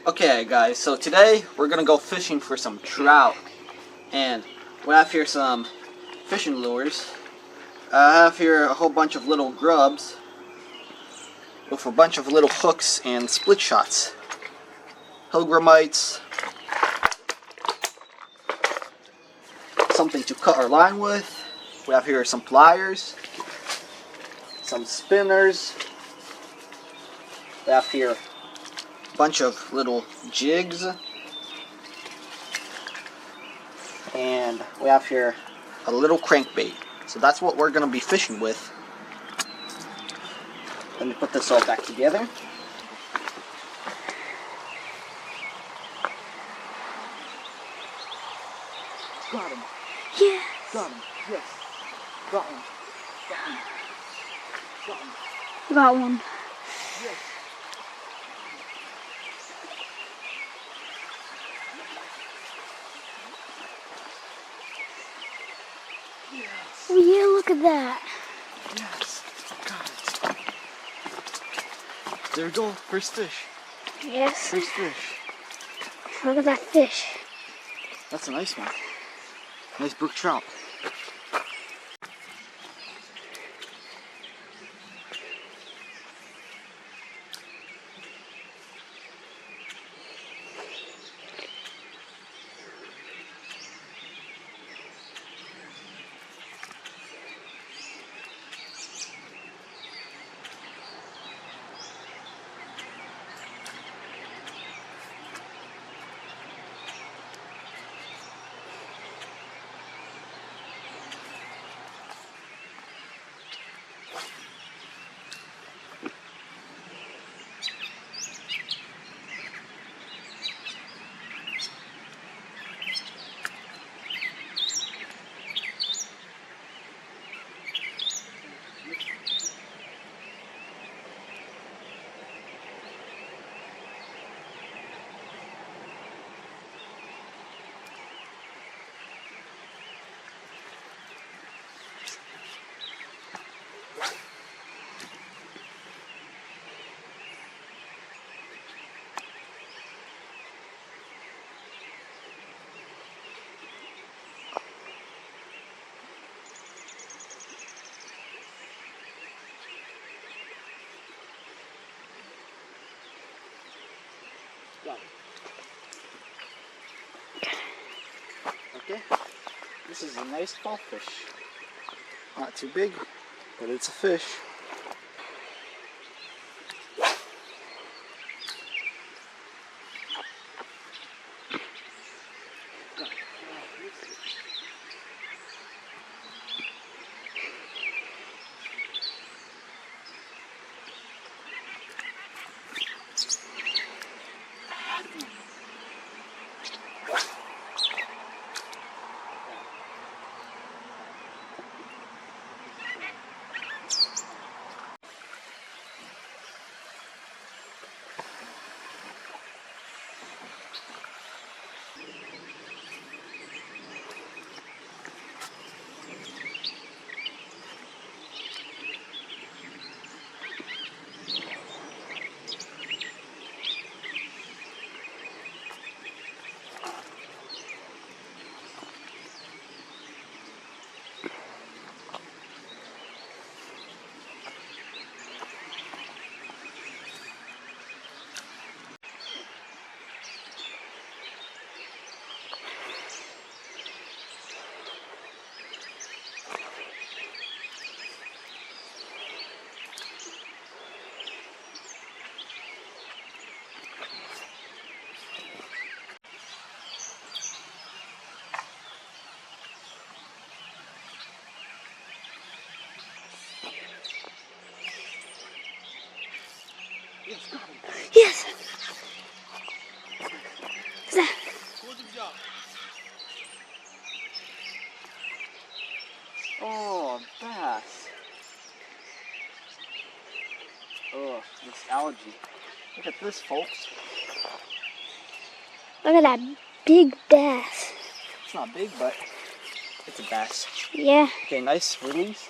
Okay guys, so today we're gonna go fishing for some trout, and we have here some fishing lures. I have here a whole bunch of little grubs with a bunch of little hooks and split shots, Pilgramites, something to cut our line with. We have here some pliers, some spinners. We have here a bunch of little jigs, and we have here a little crankbait. So that's what we're going to be fishing with. Let me put this all back together. Got him. Yeah. Got him. Yes. Got him. Got him. Got him. Got one. Yes. Yes. Oh yeah, look at that. Yes. Got it. There we go. First fish. Yes. First fish. Look at that fish. That's a nice one. Nice brook trout. Okay, this is a nice fall fish. Not too big, but it's a fish. Yes, got him. Yes. What's that? Good job. Oh, bass. Oh, this algae. Look at this, folks. Look at that big bass. It's not big, but it's a bass. Yeah. Okay, nice release.